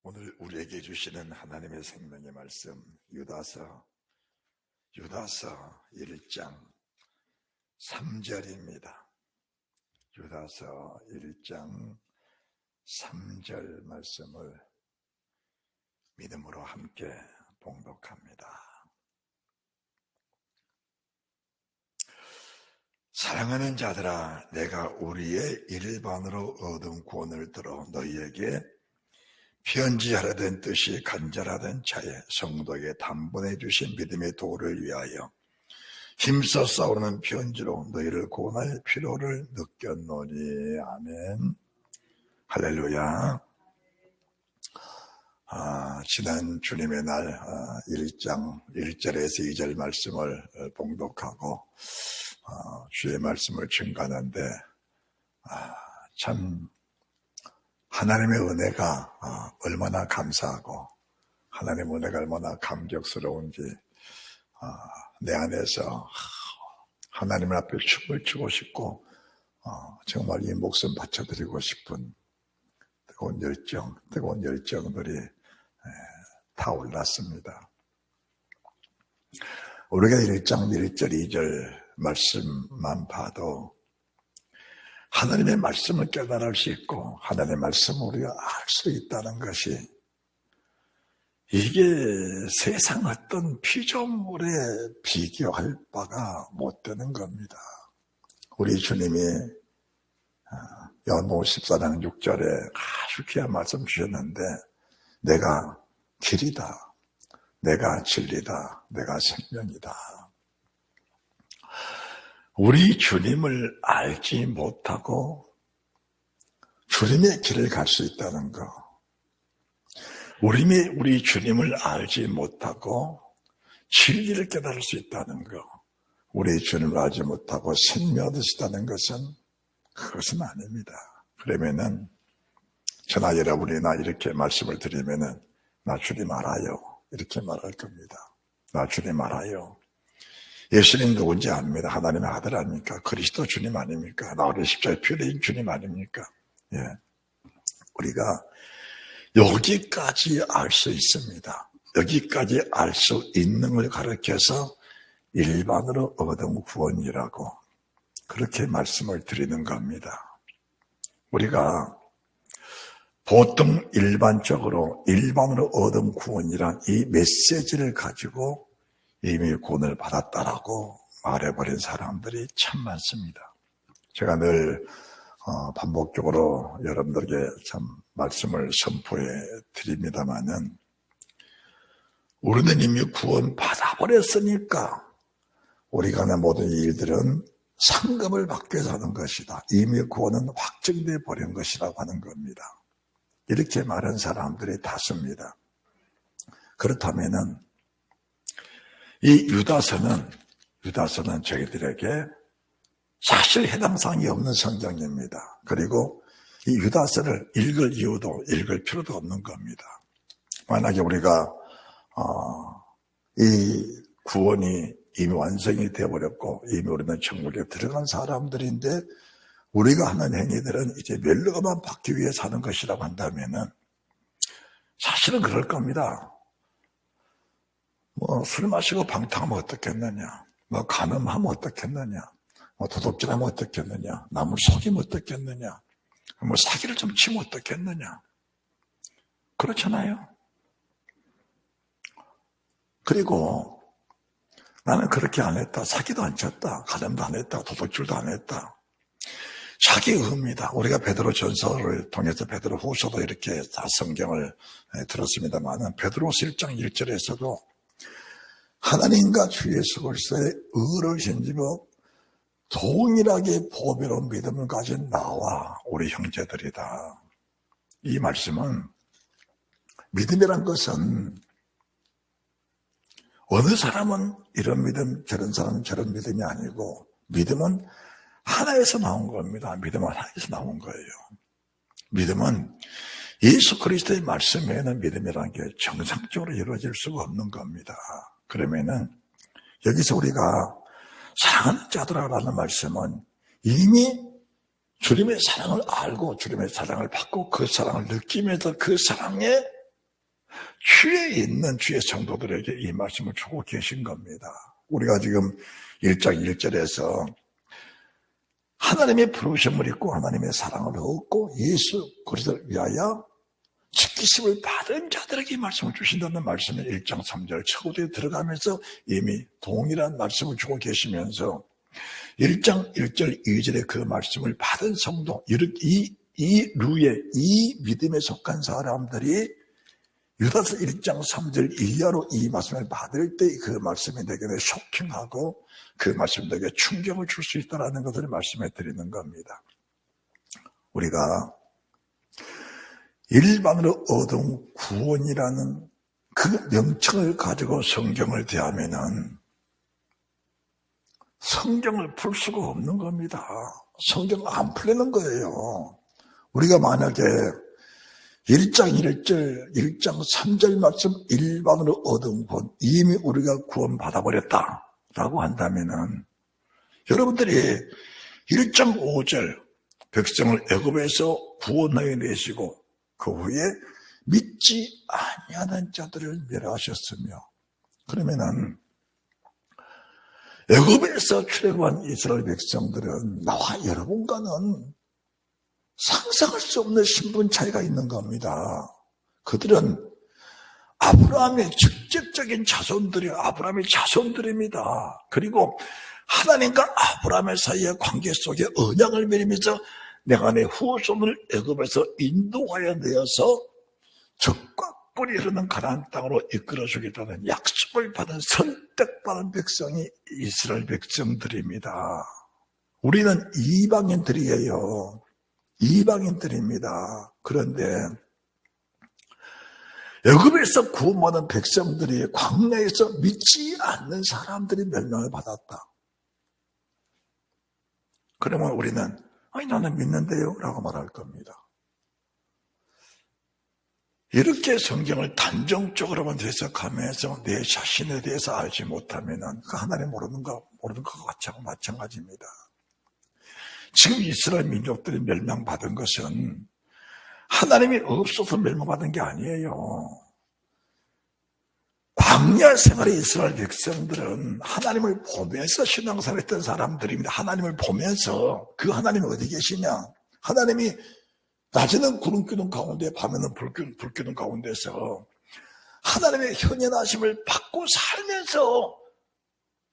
오늘 우리에게 주시는 하나님의 생명의 말씀 유다서 1장 3절입니다. 유다서 1장 3절 말씀을 믿음으로 함께 봉독합니다. 사랑하는 자들아, 내가 우리의 일반으로 얻은 구원을 들어 너희에게 편지하라던 뜻이 간절하던 차에 성도에게 단번에 주신 믿음의 도를 위하여 힘써 싸우는 편지로 너희를 구원할 필요를 느꼈노니. 아멘. 할렐루야. 지난 주님의 날 1장 1절에서 2절 말씀을 봉독하고 주의 말씀을 증거하는데 참 하나님의 은혜가 얼마나 감사하고 하나님의 은혜가 얼마나 감격스러운지 내 안에서 하나님 앞에 춤을 추고 싶고 정말 이 목숨 바쳐드리고 싶은 뜨거운 열정들이 타올랐습니다. 우리가 1장 1절 2절 말씀만 봐도 하나님의 말씀을 깨달을 수 있고 하나님의 말씀을 우리가 알 수 있다는 것이 이게 세상 어떤 피조물에 비교할 바가 못 되는 겁니다. 우리 주님이 요한복음 14장 6절에 아주 귀한 말씀 주셨는데 내가 길이다, 내가 진리다, 내가 생명이다. 우리 주님을 알지 못하고 주님의 길을 갈 수 있다는 것, 우리 주님을 알지 못하고 진리를 깨달을 수 있다는 것, 우리 주님을 알지 못하고 생명을 얻을 수 있다는 것은 그것은 아닙니다. 그러면은 저나 여러분이나 이렇게 말씀을 드리면은 나 주님 알아요 이렇게 말할 겁니다. 나 주님 알아요. 예수님 누군지 압니다. 하나님의 아들 아닙니까? 그리스도 주님 아닙니까? 나우리 십자가에 피 흘린 주님 아닙니까? 예. 우리가 여기까지 알 수 있습니다. 여기까지 알 수 있는 걸 가르쳐서 일반으로 얻은 구원이라고 그렇게 말씀을 드리는 겁니다. 우리가 보통 일반으로 얻은 구원이란 이 메시지를 가지고 이미 구원을 받았다라고 말해버린 사람들이 참 많습니다. 제가 늘 반복적으로 여러분들에게 참 말씀을 선포해 드립니다마는 우리는 이미 구원 받아버렸으니까 우리가 하는 모든 일들은 상급을 받기 위해서 하는 것이다. 이미 구원은 확정되어 버린 것이라고 하는 겁니다. 이렇게 말하는 사람들이 다수입니다. 그렇다면은 이 유다서는 저희들에게 사실 해당 사항이 없는 성경입니다. 그리고 이 유다서를 읽을 필요도 없는 겁니다. 만약에 우리가 이 구원이 이미 완성이 되어버렸고 이미 우리는 천국에 들어간 사람들인데 우리가 하는 행위들은 이제 멸류관만 받기 위해 사는 것이라고 한다면은 사실은 그럴 겁니다. 술 마시고 방탕하면 어떻겠느냐, 간음하면 어떻겠느냐, 도둑질하면 어떻겠느냐, 남을 속이면 어떻겠느냐, 사기를 좀 치면 어떻겠느냐. 그렇잖아요. 그리고 나는 그렇게 안 했다, 사기도 안 쳤다, 간음도 안 했다, 도둑질도 안 했다. 자기 의입니다. 우리가 베드로 전서를 통해서 베드로 후서도 이렇게 다 성경을 들었습니다만은 베드로서 1장 1절에서도 하나님과 주 예수 그리스도의 의를 힘입어 동일하게 보배로운 믿음을 가진 나와 우리 형제들이다. 이 말씀은 믿음이란 것은 어느 사람은 이런 믿음, 저런 사람은 저런 믿음이 아니고 믿음은 하나에서 나온 겁니다. 믿음은 하나에서 나온 거예요. 믿음은 예수 그리스도의 말씀 외에는 믿음이라는 게 정상적으로 이루어질 수가 없는 겁니다. 그러면은 여기서 우리가 사랑하는 자들아라는 말씀은 이미 주님의 사랑을 알고 주님의 사랑을 받고 그 사랑을 느끼면서 그 사랑에 주에 있는 주의 성도들에게 이 말씀을 주고 계신 겁니다. 우리가 지금 1장 1절에서 하나님의 부르심을 입고 하나님의 사랑을 얻고 예수 그리스도를 위하여 지키심을 받은 자들에게 이 말씀을 주신다는 말씀이 1장 3절 초대에 들어가면서 이미 동일한 말씀을 주고 계시면서 1장 1절 2절에 그 말씀을 받은 성도, 이 류에 이 믿음에 속한 사람들이 유다서 1장 3절 이하로 이 말씀을 받을 때 그 말씀이 내게 쇼킹하고 그 말씀이 내게 충격을 줄 수 있다는 것을 말씀해 드리는 겁니다. 우리가 일반으로 얻은 구원이라는 그 명칭을 가지고 성경을 대하면은 성경을 풀 수가 없는 겁니다. 성경 안 풀리는 거예요. 우리가 만약에 1장 1절, 1장 3절 말씀 일반으로 얻은 구원, 이미 우리가 구원 받아버렸다라고 한다면은 여러분들이 1장 5절 백성을 애굽에서 구원하여 내시고 그 후에 믿지 아니하는 자들을 멸하셨으며 그러면은 애굽에서 출애굽한 이스라엘 백성들은 나와 여러분과는 상상할 수 없는 신분 차이가 있는 겁니다. 그들은 아브라함의 직접적인 자손들이 아브라함의 자손들입니다. 그리고 하나님과 아브라함의 사이의 관계 속에 언약을 맺으면서 내가 내 후손을 애굽에서 인도하여 내어서 적과 꿀이 흐르는 가나안 땅으로 이끌어 주겠다는 약속을 받은 선택받은 백성이 이스라엘 백성들입니다. 우리는 이방인들이에요. 이방인들입니다. 그런데 애굽에서 구원받은 백성들이 광야에서 믿지 않는 사람들이 멸망을 받았다. 그러면 우리는 아니 나는 믿는데요 라고 말할 겁니다. 이렇게 성경을 단정적으로만 해석하면서 내 자신에 대해서 알지 못하면 그 하나님 모르는 것과 마찬가지입니다. 지금 이스라엘 민족들이 멸망받은 것은 하나님이 없어서 멸망받은 게 아니에요. 광야 생활의 이스라엘 백성들은 하나님을 보면서 신앙생활 했던 사람들입니다. 하나님을 보면서 그 하나님이 어디 계시냐? 하나님이 낮에는 구름 기둥 가운데 밤에는 불 기둥 가운데서 하나님의 현현하심을 받고 살면서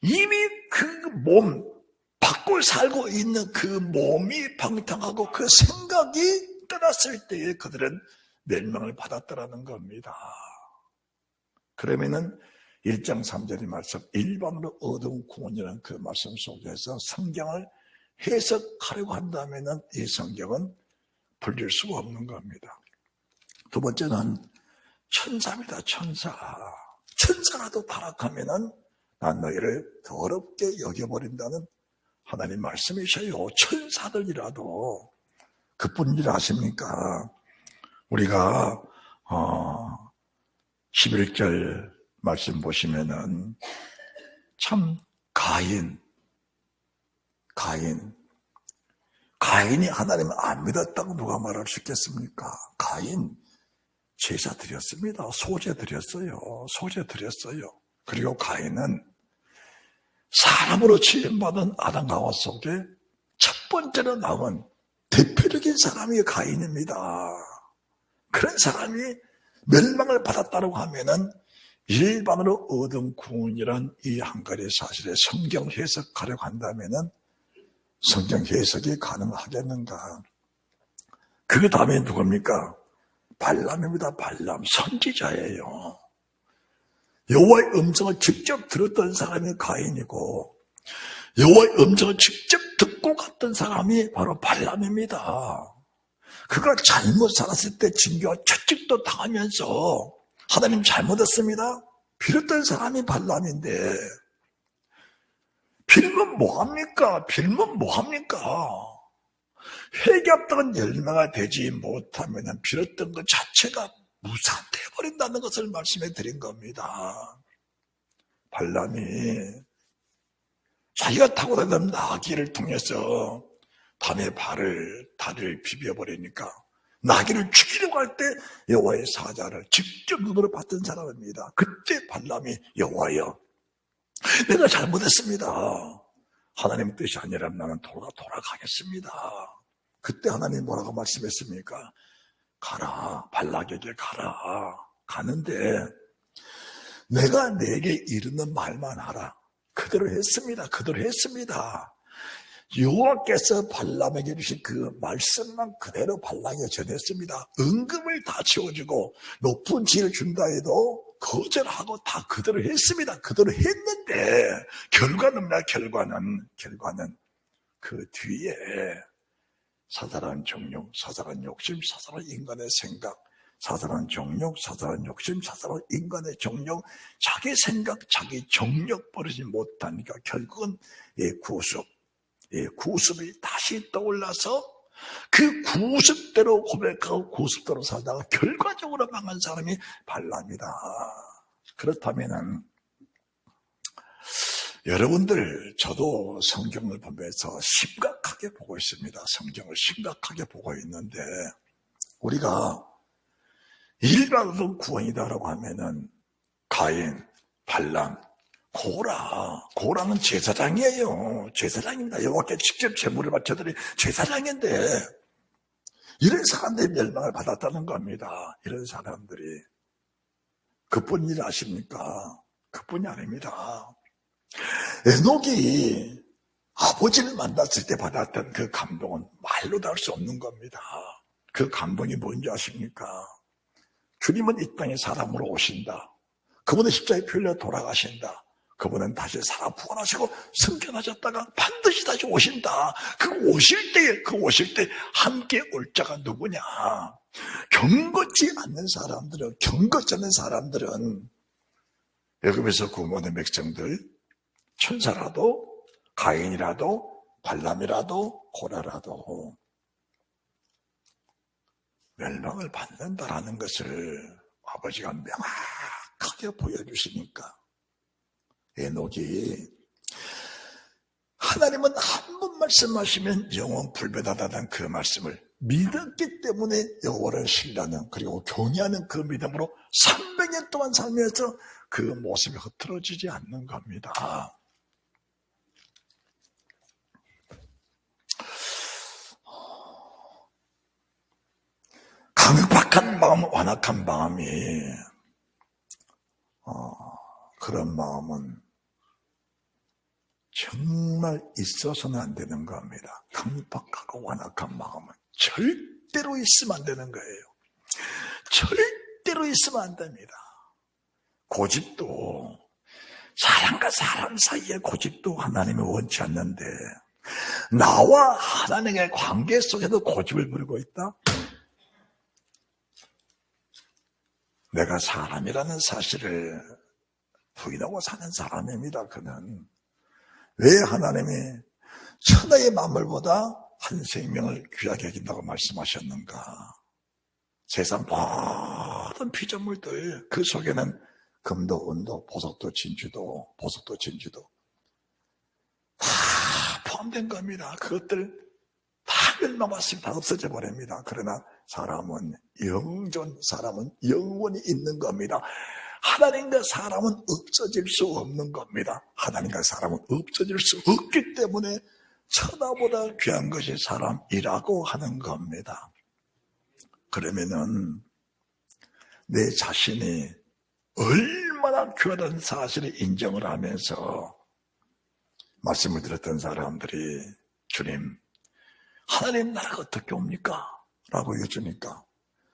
이미 그 몸 받고 살고 있는 그 몸이 방탕하고 그 생각이 떠났을 때에 그들은 멸망을 받았다라는 겁니다. 그러면은 1장 3절의 말씀 일반으로 얻은 구원이라는 그 말씀 속에서 성경을 해석하려고 한다면은 이 성경은 풀릴 수가 없는 겁니다. 두 번째는 천사입니다. 천사라도 타락하면은 난 너희를 더럽게 여겨버린다는 하나님 말씀이셔요. 천사들이라도 그뿐인 줄 아십니까? 우리가 11절 말씀 보시면은 참 가인이 하나님을 안 믿었다고 누가 말할 수 있겠습니까? 가인 제사 드렸습니다. 소제 드렸어요. 그리고 가인은 사람으로 지음받은 아담과 하와 속에 첫 번째로 나온 대표적인 사람이 가인입니다. 그런 사람이 멸망을 받았다고 하면은 일반으로 얻은 구원이란 이 한 가지 사실에 성경 해석하려고 한다면은 성경 해석이 가능하겠는가? 그 다음에 누굽니까? 발람입니다. 발람 선지자예요. 여호와의 음성을 직접 들었던 사람이 가인이고 여호와의 음성을 직접 듣고 갔던 사람이 바로 발람입니다. 그가 잘못 살았을 때 징계와 채찍도 당하면서 하나님 잘못했습니다 빌었던 사람이 발람인데 빌면 뭐합니까? 회개했던 열매가 되지 못하면 빌었던 것 자체가 무산되어버린다는 것을 말씀해 드린 겁니다. 발람이 자기가 타고 다니던 나귀를 통해서 밤에 다리를 비벼버리니까 나귀를 죽이려고 할 때 여호와의 사자를 직접 눈으로 봤던 사람입니다. 그때 발람이 여호와여, 내가 잘못했습니다. 하나님 뜻이 아니라면 나는 돌아가겠습니다. 그때 하나님이 뭐라고 말씀했습니까? 가라, 발락에게 가라. 가는데 내가 내게 이르는 말만 하라. 그대로 했습니다. 여호와께서 발람에게 주신 그 말씀만 그대로 발락에게 전했습니다. 은금을 다 채워주고 높은 지혜를 준다 해도 거절하고 다 그대로 했습니다. 그대로 했는데 결과는 그 뒤에 사사로운 정욕, 사사로운 욕심, 사사로운 인간의 생각, 사사로운 정욕, 사사로운 욕심, 사사로운 인간의 정욕, 자기 생각, 자기 정욕 버리지 못하니까 결국은 구습이 다시 떠올라서 그 구습대로 고백하고 구습대로 살다가 결과적으로 망한 사람이 발람이다. 그렇다면은 여러분들, 저도 성경을 보면서 심각하게 보고 있습니다. 성경을 심각하게 보고 있는데, 우리가 일반적인 구원이다라고 하면은 가인, 발람, 고라는 제사장이에요. 제사장입니다. 여호와께 직접 제물을 바쳐드린 제사장인데 이런 사람들이 멸망을 받았다는 겁니다. 이런 사람들이 그뿐이 아십니까? 그뿐이 아닙니다. 에녹이 아버지를 만났을 때 받았던 그 감동은 말로 다 할 수 없는 겁니다. 그 감동이 뭔지 아십니까? 주님은 이 땅에 사람으로 오신다. 그분은 십자가에 피 흘려 돌아가신다. 그분은 다시 살아 부활하시고 승천하셨다가 반드시 다시 오신다. 그 오실 때 함께 올 자가 누구냐? 경건치 않는 사람들은 애굽에서 구원된 백성들, 천사라도 가인이라도 발람이라도 고라라도 멸망을 받는다라는 것을 아버지가 명확하게 보여주시니까 에녹이 하나님은 한 번 말씀하시면 영원 불변하다는 그 말씀을 믿었기 때문에 여호와를 신뢰하는, 그리고 경외하는 그 믿음으로 300년 동안 살면서 그 모습이 흐트러지지 않는 겁니다. 강박한 마음, 완악한 마음이 그런 마음은 정말 있어서는 안 되는 겁니다. 강박하고 완악한 마음은 절대로 있으면 안 되는 거예요. 절대로 있으면 안 됩니다. 고집도, 사람과 사람 사이의 고집도 하나님이 원치 않는데 나와 하나님의 관계 속에도 고집을 부리고 있다? 내가 사람이라는 사실을 부인하고 사는 사람입니다. 그는 왜 하나님이 천하의 만물보다 한 생명을 귀하게 여긴다고 말씀하셨는가? 세상 모든 피조물들, 그 속에는 금도 은도 보석도 진주도 다 포함된 겁니다. 그것들 다 멸망받습니다. 다 없어져 버립니다. 그러나 사람은 영원히 있는 겁니다. 하나님과 사람은 없어질 수 없는 겁니다. 하나님과 사람은 없어질 수 없기 때문에 천하보다 귀한 것이 사람이라고 하는 겁니다. 그러면은 내 자신이 얼마나 귀하다는 사실을 인정을 하면서 말씀을 들었던 사람들이 주님, 하나님 나라가 어떻게 옵니까? 라고 여쭈니까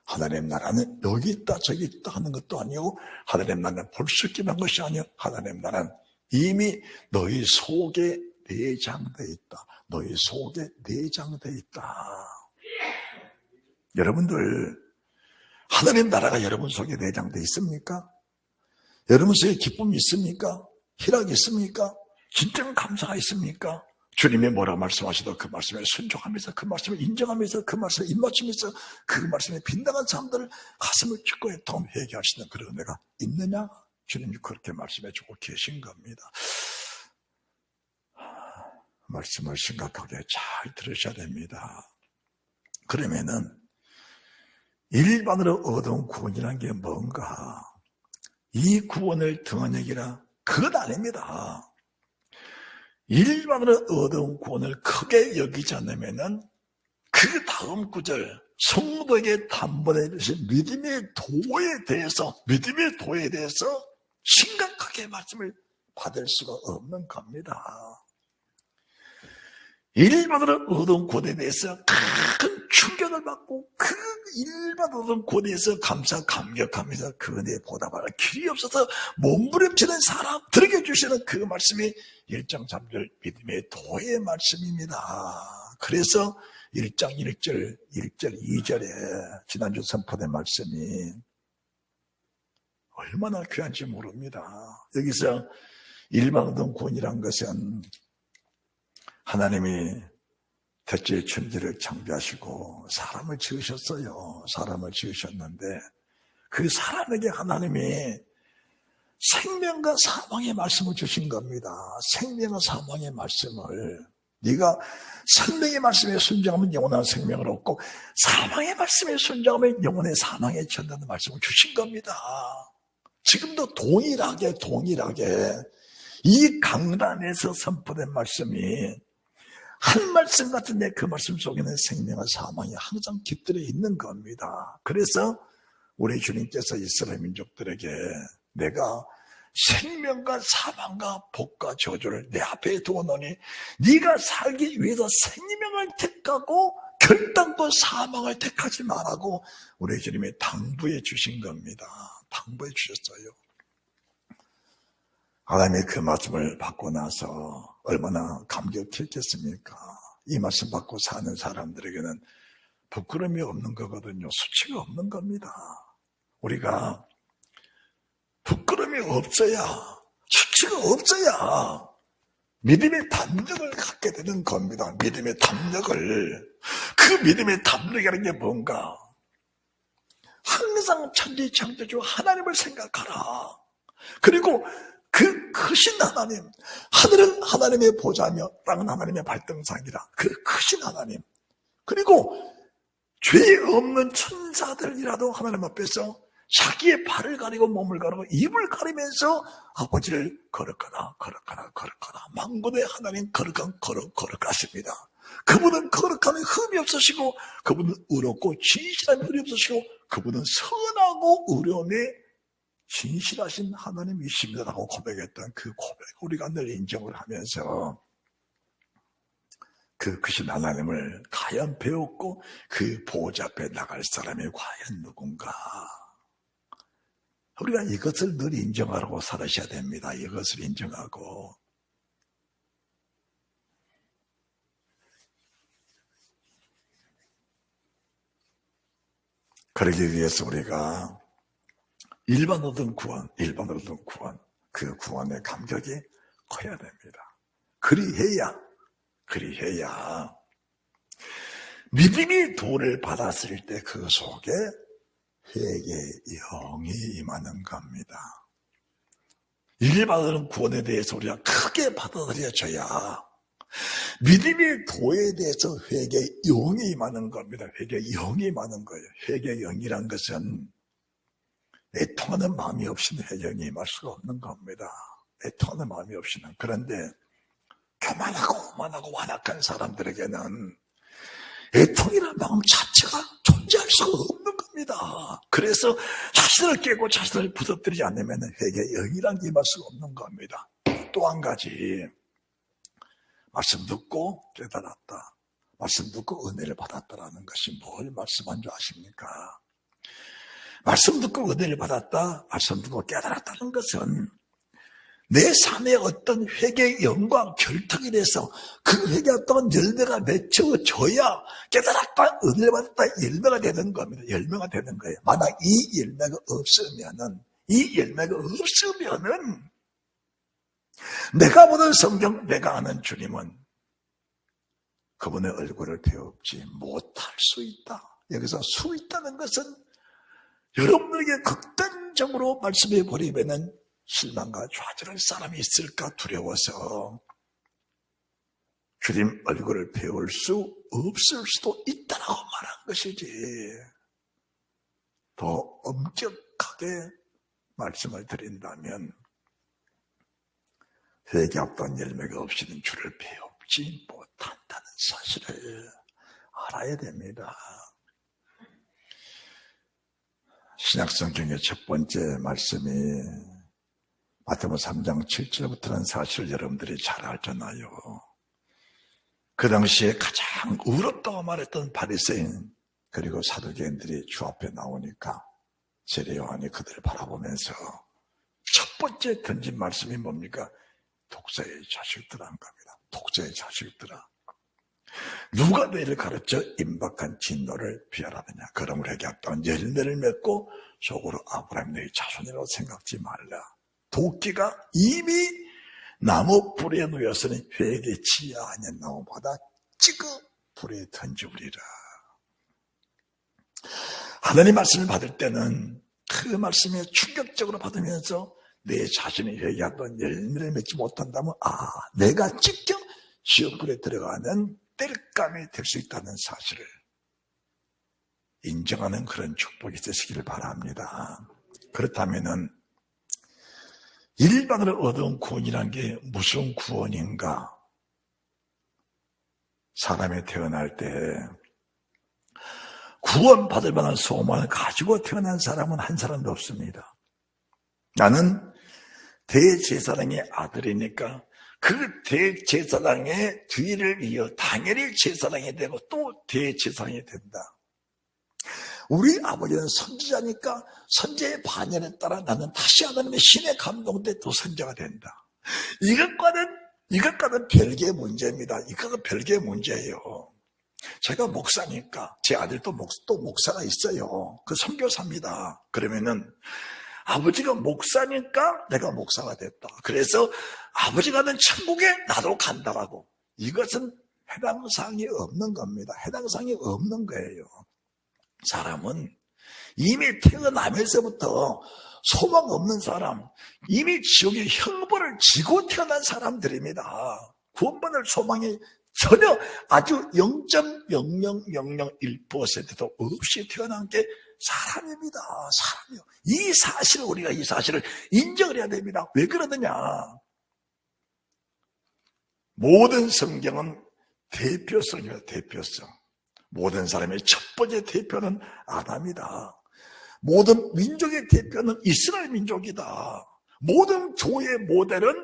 하나님 나라는 여기 있다 저기 있다 하는 것도 아니고 하나님 나라는 볼 수 있기만 한 것이 아니요 하나님 나라는 이미 너희 속에 내장되어 있다. 너희 속에 내장되어 있다. 여러분들 하나님 나라가 여러분 속에 내장되어 있습니까? 여러분 속에 기쁨이 있습니까? 희락이 있습니까? 진정 감사가 있습니까? 주님이 뭐라고 말씀하시도 그 말씀에 순종하면서 그 말씀을 인정하면서 그 말씀에 입맞추면서 그 말씀에 빗나간 사람들을 가슴을 찢고 애통하며 회개하시는 그런 은혜가 있느냐? 주님이 그렇게 말씀해주고 계신 겁니다. 말씀을 심각하게 잘 들으셔야 됩니다. 그러면은 일반으로 얻은 구원이란 게 뭔가? 이 구원을 등한 얘기라? 그건 아닙니다. 일반으로 얻은 구원을 크게 여기지 않으면은 그 다음 구절, 성도에게 단번에 주신 믿음의 도에 대해서 심각하게 말씀을 받을 수가 없는 겁니다. 일반으로 얻은 구원에 대해서 큰 충격을 받고 그 일반으로 얻은 구원에 대해서 감격하면서 그 은혜에 보답할 길이 없어서 몸부림치는 사람들에게 주시는 그 말씀이 1장 3절 믿음의 도의 말씀입니다. 그래서 1장 1절, 2절에 지난주 선포된 말씀이 얼마나 귀한지 모릅니다. 여기서 일반 얻은 구원이란 것은 하나님이 대체 천지를 창조하시고 사람을 지으셨어요. 사람을 지으셨는데 그 사람에게 하나님이 생명과 사망의 말씀을 주신 겁니다. 생명과 사망의 말씀을 네가 생명의 말씀에 순종하면 영원한 생명을 얻고 사망의 말씀에 순종하면 영원의 사망에 처한다는 말씀을 주신 겁니다. 지금도 동일하게 이 강단에서 선포된 말씀이 한 말씀 같은데 그 말씀 속에는 생명과 사망이 항상 깃들어 있는 겁니다. 그래서 우리 주님께서 이스라엘 민족들에게 내가 생명과 사망과 복과 저주를 내 앞에 두어놓으니 네가 살기 위해서 생명을 택하고 결단코 사망을 택하지 말라고 우리 주님이 당부해 주신 겁니다. 당부해 주셨어요. 하나님이 그 말씀을 받고 나서 얼마나 감격했겠습니까? 이 말씀 받고 사는 사람들에게는 부끄러움이 없는 거거든요. 수치가 없는 겁니다. 우리가 부끄러움이 없어야, 수치가 없어야 믿음의 담력을 갖게 되는 겁니다. 믿음의 담력을. 그 믿음의 담력이라는 게 뭔가? 항상 천지 창조주 하나님을 생각하라. 그리고 그 크신 하나님, 하늘은 하나님의 보좌며 땅은 하나님의 발등상이라. 그 크신 하나님. 그리고 죄 없는 천사들이라도 하나님 앞에서 자기의 발을 가리고 몸을 가리고 입을 가리면서 아버지를 거룩하다 만군의 하나님 거룩하십니다. 그분은 거룩함에 흠이 없으시고 그분은 의롭고 진실함에 흠이 없으시고 그분은 선하고 의로움에 진실하신 하나님이십니다라고 고백했던 그 고백 우리가 늘 인정을 하면서 그 크신 하나님을 과연 배웠고 그 보좌 앞에 나갈 사람이 과연 누군가? 우리가 이것을 늘 인정하라고 살아셔야 됩니다. 이것을 인정하고 그러기 위해서 우리가 일반으로 얻은 구원, 그 구원의 감격이 커야 됩니다. 그리해야 믿음이 도를 받았을 때 그 속에 회개의 영이 임하는 겁니다. 일반으로 구원에 대해서 우리가 크게 받아들여져야 믿음의 도에 대해서 회개의 영이 임하는 겁니다. 회개의 영이 임하는 거예요. 회개의 영이란 것은 애통하는 마음이 없이는 회개에 임할 수가 없는 겁니다. 애통하는 마음이 없이는. 그런데 교만하고 오만하고 완악한 사람들에게는 애통이라는 마음 자체가 존재할 수가 없는 겁니다. 그래서 자신을 깨고 자신을 부서뜨리지 않으면 회개의 영이란 게 임할 수가 없는 겁니다. 또 한 가지, 말씀 듣고 깨달았다. 말씀 듣고 은혜를 받았다라는 것이 뭘 말씀한 줄 아십니까? 말씀 듣고 은혜를 받았다, 말씀 듣고 깨달았다는 것은 내 삶에 어떤 회개의 영광, 결탁이 돼서 그 회개가 어떤 열매가 맺혀져야 깨달았다, 은혜를 받았다, 열매가 되는 겁니다. 열매가 되는 거예요. 만약 이 열매가 없으면은 내가 보는 성경, 내가 아는 주님은 그분의 얼굴을 배우지 못할 수 있다. 여기서 수 있다는 것은 여러분에게 극단적으로 말씀해 버리면은 실망과 좌절할 사람이 있을까 두려워서 주님 얼굴을 배울 수 없을 수도 있다라고 말한 것이지. 더 엄격하게 말씀을 드린다면 회개 없던 열매가 없이는 주를 배웁지 못한다는 사실을 알아야 됩니다. 신약성경의 첫 번째 말씀이 마태복음 3장 7절부터는 사실 여러분들이 잘 알잖아요. 그 당시에 가장 의롭다고 말했던 바리새인 그리고 사두개인들이 주 앞에 나오니까 세례 요한이 그들을 바라보면서 첫 번째 던진 말씀이 뭡니까? 독사의 자식들아 한 겁니다. 독사의 자식들아, 누가 너희를 가르쳐 임박한 진노를 피하라느냐? 그러므로 회개했던 열매를 맺고 속으로 아브라함 너희 자손이라고 생각지 말라. 도끼가 이미 나무 불에 놓였으니 회개치 아니한 나무보다 찌그 불에 던져버리라. 하나님 말씀을 받을 때는 그 말씀에 충격적으로 받으면서 내 자신이 회개했던 열매를 맺지 못한다면 내가 직접 지옥불에 들어가는 땔감이 될 수 있다는 사실을 인정하는 그런 축복이 있으시기를 바랍니다. 그렇다면은 일반으로 얻은 구원이란 게 무슨 구원인가? 사람이 태어날 때 구원받을 만한 소망을 가지고 태어난 사람은 한 사람도 없습니다. 나는 대제사장의 아들이니까 그 대제사장의 뒤를 이어 당연히 제사장이 되고 또 대제사장이 된다. 우리 아버지는 선지자니까 선지자의 반열에 따라 나는 다시 하나님의 신의 감동대 또 선지자가 된다. 이것과는 별개의 문제입니다. 이것은 별개의 문제예요. 제가 목사니까 제 아들도 또 목사가 있어요. 그 선교사입니다. 그러면은 아버지가 목사니까 내가 목사가 됐다. 그래서 아버지가 가는 천국에 나도 간다라고. 이것은 해당사항이 없는 겁니다. 해당사항이 없는 거예요. 사람은 이미 태어나면서부터 소망 없는 사람, 이미 지옥의 형벌을 지고 태어난 사람들입니다. 구원받을 소망이 전혀 아주 0.00001%도 없이 태어난 게 사람입니다. 사람이요. 이 사실을 인정을 해야 됩니다. 왜 그러느냐? 모든 성경은 대표성이에요. 대표성. 모든 사람의 첫 번째 대표는 아담이다. 모든 민족의 대표는 이스라엘 민족이다. 모든 교회의 모델은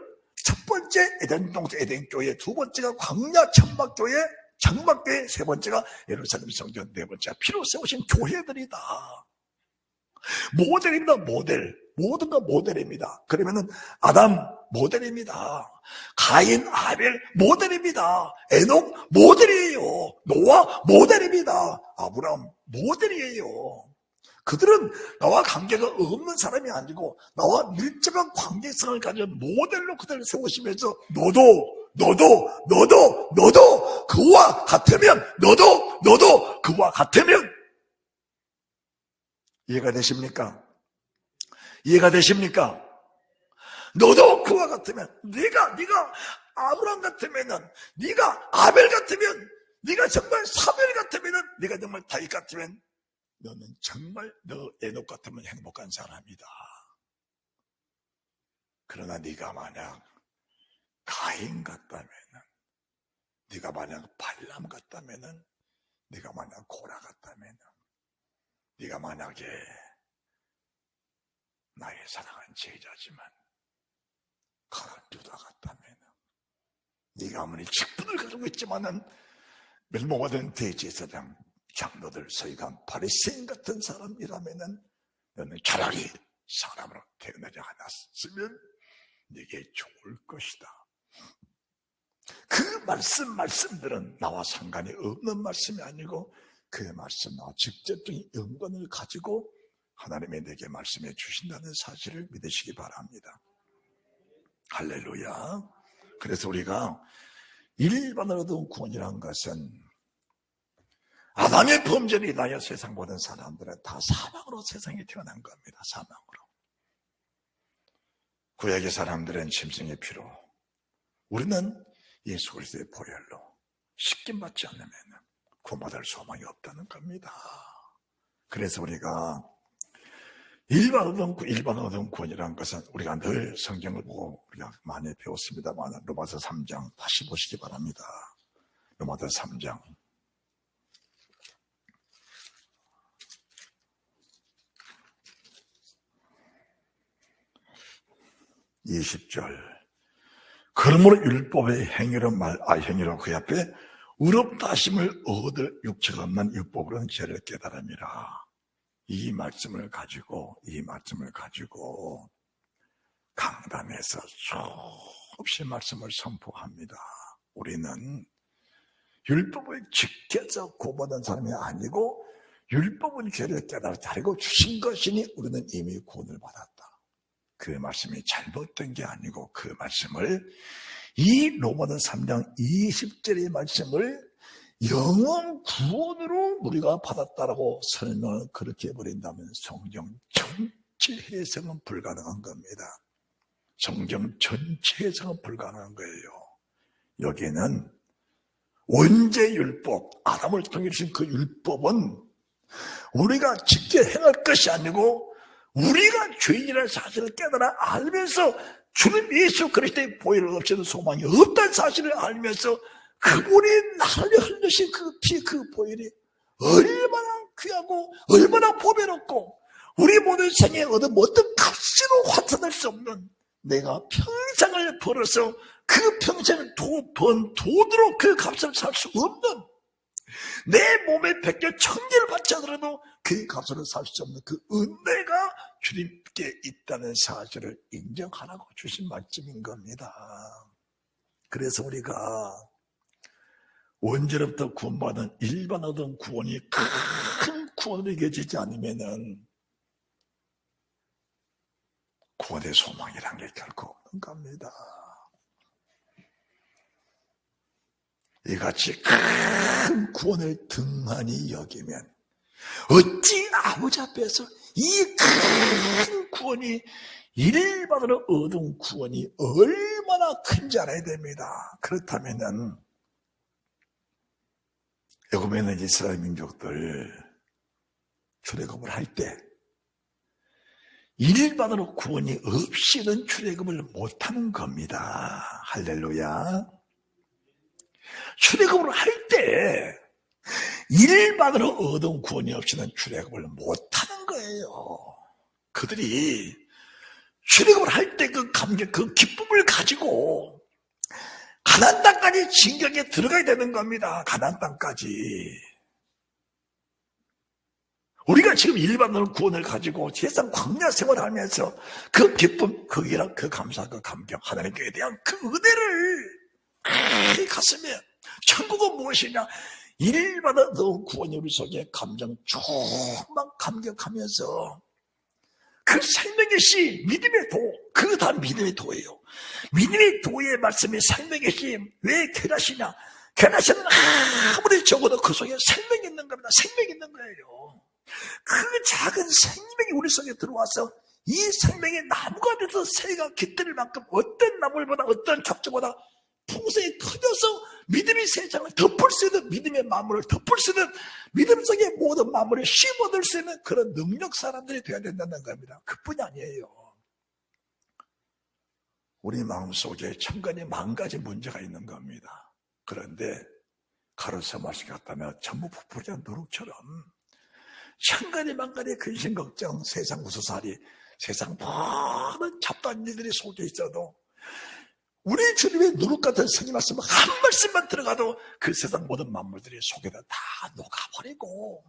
첫 번째 에덴 동산 에덴 교회, 두 번째가 광야 천막교회, 장막교회, 세 번째가 예루살렘 성전, 네 번째가 피로 세우신 교회들이다. 모델입니다. 모델. 모든 거 모델입니다. 그러면은 아담 모델입니다. 가인, 아벨 모델입니다. 에녹 모델이에요. 노아 모델입니다. 아브라함 모델이에요. 그들은 나와 관계가 없는 사람이 아니고 나와 밀접한 관계성을 가진 모델로 그들을 세우시면서 너도 그와 같으면 너도 그와 같으면 이해가 되십니까? 이해가 되십니까? 너도 그와 같으면 네가 아브라함 같으면은 네가 아벨 같으면 네가 정말 사무엘 같으면은 네가 정말 다윗 같으면 너는 정말 너 에녹 같으면 행복한 사람이다. 그러나 네가 만약 가인 같다면은, 네가 만약 발람 같다면은, 네가 만약 고라 같다면은, 네가 만약에 나의 사랑한 제자지만 가난 유다 같다면은, 네가 아무리 직분을 가지고 있지만은 멸모받은 대제사장 장로들 서기관 바리새인 같은 사람이라면은 너는 차라리 사람으로 태어나지 않았으면 네게 좋을 것이다. 그 말씀들은 나와 상관이 없는 말씀이 아니고 그 말씀 나와 직접적인 연관을 가지고 하나님이 내게 말씀해 주신다는 사실을 믿으시기 바랍니다. 할렐루야. 그래서 우리가 일반으로 얻은 구원이라는 것은 아담의 범죄를 인하여 세상 모든 사람들은 다 사망으로 세상에 태어난 겁니다. 사망으로. 구약의 사람들은 짐승의 피로, 우리는 예수 그리스도의 보혈로 씻김 받지 않으면 구원받을 소망이 없다는 겁니다. 그래서 우리가 일반 얻은 구원이라는 것은 우리가 늘 성경을 보고 우리가 많이 배웠습니다만 로마서 3장 다시 보시기 바랍니다. 로마서 3장 20절. 그러므로 율법의 행위로 그 앞에 의롭다 하심을 얻을 육체가 없는 율법으로는 죄를 깨달음이라. 이 말씀을 가지고 강단에서 수없이 말씀을 선포합니다. 우리는 율법을 지켜서 구원받은 사람이 아니고 율법은 죄를 깨달아 자르고 주신 것이니 우리는 이미 구원을 받았다. 그 말씀이 잘못된 게 아니고 그 말씀을 이 로마서 3장 20절의 말씀을 영원 구원으로 우리가 받았다라고 설명을 그렇게 해버린다면 성경 전체 해석은 불가능한 겁니다. 성경 전체 해석은 불가능한 거예요. 여기는 원죄율법, 아담을 통해 주신 그 율법은 우리가 지켜 행할 것이 아니고 우리가 죄인이라는 사실을 깨달아 알면서 주님 예수 그리스도의 보혈을 없이는 소망이 없다는 사실을 알면서 그분이 나를 흘리신 그 피, 그 보혈이 얼마나 귀하고 얼마나 보배롭고 우리 모든 생에 얻은 어떤 값으로 환산할 수 없는 내가 평생을 벌어서 그 평생을 번 돈으로 그 값을 살 수 없는 내 몸에 백개 천개를 받지 않더라도 그 값으로 살 수 없는 그 은혜가 주님께 있다는 사실을 인정하라고 주신 말씀인 겁니다. 그래서 우리가 원죄로부터 구원받은 일반 얻은 구원이 큰 구원으로 이겨지지 않으면은 구원의 소망이란 게 결코 없는 겁니다. 이같이 큰 구원을 등한히 여기면 어찌 아버지 앞에서 이 큰 구원이 일반으로 얻은 구원이 얼마나 큰지 알아야 됩니다. 그렇다면은 애굽에는 이스라엘 민족들 출애굽을 할 때 일반으로 구원이 없이는 출애굽을 못하는 겁니다. 할렐루야. 출애굽을 할 때 일반으로 얻은 구원이 없이는 출애굽을 못하는 거예요. 그들이 출애굽을 할 때 그 감격, 그 기쁨을 가지고 가나안 땅까지 진격에 들어가야 되는 겁니다. 가나안 땅까지. 우리가 지금 일반으로 구원을 가지고 세상 광야 생활하면서 그 기쁨, 그 일함, 그 감사, 그 감격, 하나님께 대한 그 은혜를 가슴에 천국은 무엇이냐? 일반으로 구원이 우리 속에 감정 조금만 감격하면서 그 생명의 씨, 믿음의 도, 그거 다 믿음의 도예요. 믿음의 도의 말씀이 생명의 씨, 왜 계라시냐? 계라시는 아무리 적어도 그 속에 생명이 있는 겁니다. 생명이 있는 거예요. 그 작은 생명이 우리 속에 들어와서 이 생명의 나무가 돼서 새가 깃들 만큼 어떤 나물보다 어떤 잡초보다 풍성히 커져서 믿음이 세상을 덮을 수 있는 믿음의 만물을 덮을 수 있는 믿음 속의 모든 만물을 씹어들 수 있는 그런 능력 사람들이 되어야 된다는 겁니다. 그뿐이 아니에요. 우리 마음속에 천간에 만 가지 문제가 있는 겁니다. 그런데 가로세 말씀 같다면 전부 부풀이한 노룩처럼 천간에 만 가지 근심 걱정 세상 구수살이 세상 모든 잡다한 일들이 속에 있어도 우리 주님의 누룩 같은 성의 말씀 한 말씀만 들어가도 그 세상 모든 만물들이 속에다 다 녹아버리고